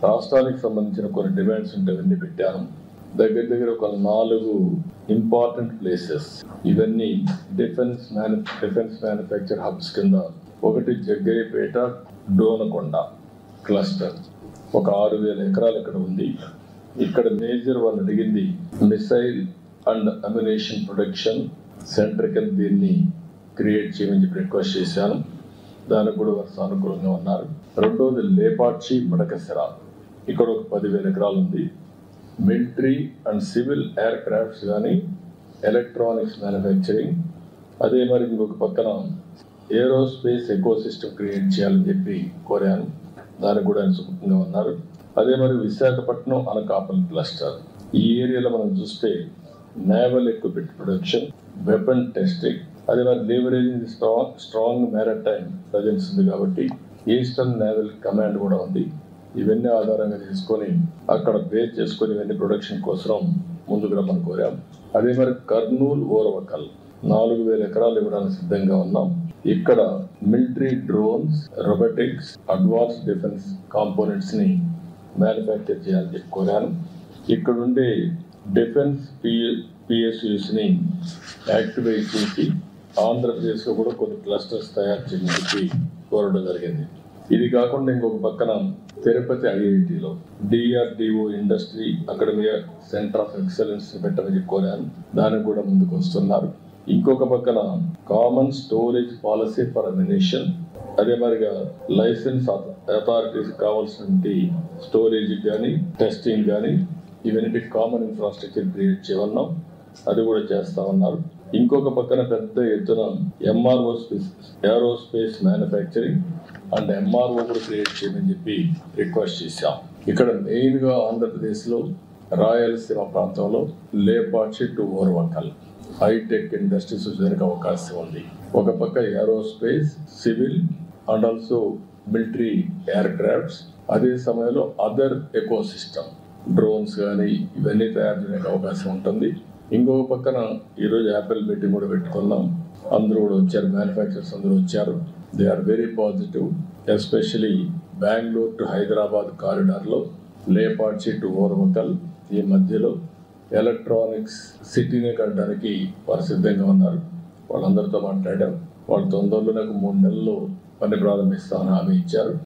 రాష్ట్రానికి సంబంధించిన కొన్ని డిమాండ్స్ ఉంటే అవన్నీ పెట్టాను. దగ్గర ఒక 4 ఇంపార్టెంట్ ప్లేసెస్. ఇవన్నీ డిఫెన్స్ మ్యానుఫ్యాక్చర్ హబ్స్ కింద. ఒకటి జగ్గయ్యపేట డోనకొండ క్లస్టర్, ఒక 6,000 ఎకరాలు ఇక్కడ ఉంది. ఇక్కడ మేజర్ వాళ్ళు అడిగింది missile and ammunition production centre కింద దీన్ని క్రియేట్ చేయమని చెప్పి రిక్వెస్ట్ చేశాను. దానికి కూడా వారు సానుకూలంగా ఉన్నారు. రెండోది లేపాక్షి మడకసిర, ఇక్కడ ఒక 10,000 ఎకరాలు ఉంది. Military and civil air crafts కానీ ఎలక్ట్రానిక్స్ మ్యానుఫ్యాక్చరింగ్, అదే మరి ఇంకొక పక్కన ఏరోస్పేస్ ఎకో సిస్టమ్ క్రియేట్ చేయాలని చెప్పి కోరాను. దానికి కూడా ఆయన సుముఖంగా ఉన్నారు. అదే మరి విశాఖపట్నం అనకాపల్లి క్లస్టర్, ఈ ఏరియాలో మనం చూస్తే naval equipment production, weapon testing, అదే మరి లీవరేజింగ్ స్ట్రాంగ్ మ్యారిటైమ్ ప్రజెన్స్ ఉంది కాబట్టి ఈస్టర్న్ నేవల్ కమాండ్ కూడా ఉంది. ఇవన్నీ ఆధారంగా చేసుకొని అక్కడ బేస్ చేసుకొని ఇవన్నీ ప్రొడక్షన్ కోసం ముందుకు రమ్మని కోరాం. అదే మరి కర్నూలు ఓరవకల్ 4,000 ఎకరాలు ఇవ్వడానికి సిద్ధంగా ఉన్నాం. ఇక్కడ military drones, robotics, advance defence components ని మ్యానుఫ్యాక్చర్ చేయాలని చెప్పి కోరాను. ఇక్కడ ఉండే డిఫెన్స్ పిఎస్యూస్ ని యాక్టివేట్ చేసి ఆంధ్రప్రదేశ్లో కూడా కొన్ని క్లస్టర్స్ తయారు చేయమని చెప్పి కోరడం జరిగింది. ఇది కాకుండా ఇంకొక పక్కన తిరుపతి ఐఐటిలో DRDO industry academia centre of excellence పెట్టమని చెప్పి కోరాను. దానికి కూడా ముందుకు వస్తున్నారు. ఇంకొక పక్కన common storage policy for ammunition, అదే మరిగా లైసెన్స్ అథారిటీస్ కావాల్సినటువంటి స్టోరేజ్ కానీ టెస్టింగ్ కానీ ఇవన్నీ కామన్ ఇన్ఫ్రాస్ట్రక్చర్ క్రియేట్ చేయమన్నాం. అది కూడా చేస్తా ఉన్నారు. ఇంకొక పక్కన పెద్ద ఎత్తున MRO aerospace manufacturing and MRO కూడా క్రియేట్ చేయమని చెప్పి రిక్వెస్ట్ చేశాం. ఇక్కడ మెయిన్ గా ఆంధ్రప్రదేశ్ లో రాయలసీమ ప్రాంతంలో Lepakshi to Orvakal hi-tech industries వచ్చేందుకు అవకాశం ఉంది. ఒక పక్క aerospace, civil and also military aircrafts, అదే సమయంలో అదర్ ఎకో సిస్టమ్ డ్రోన్స్ కానీ ఇవన్నీ తయారు చేయడానికి అవకాశం ఉంటుంది. ఇంకొక పక్కన ఈరోజు యాపిల్ మీటింగ్ కూడా పెట్టుకున్నాం. అందరూ కూడా వచ్చారు, మ్యానుఫ్యాక్చరర్స్ అందరూ వచ్చారు. They are very positive. Especially Bengaluru to Hyderabad కారిడార్లో లేపాక్షి టు ఓర్వకల్ ఈ మధ్యలో ఎలక్ట్రానిక్స్ సిటీనే కట్టడానికి వారు సిద్ధంగా ఉన్నారు. వాళ్ళందరితో మాట్లాడాం. వాళ్ళు తొందరలో నాకు 3 నెలల్లో పని ప్రారంభిస్తామని హామీ ఇచ్చారు.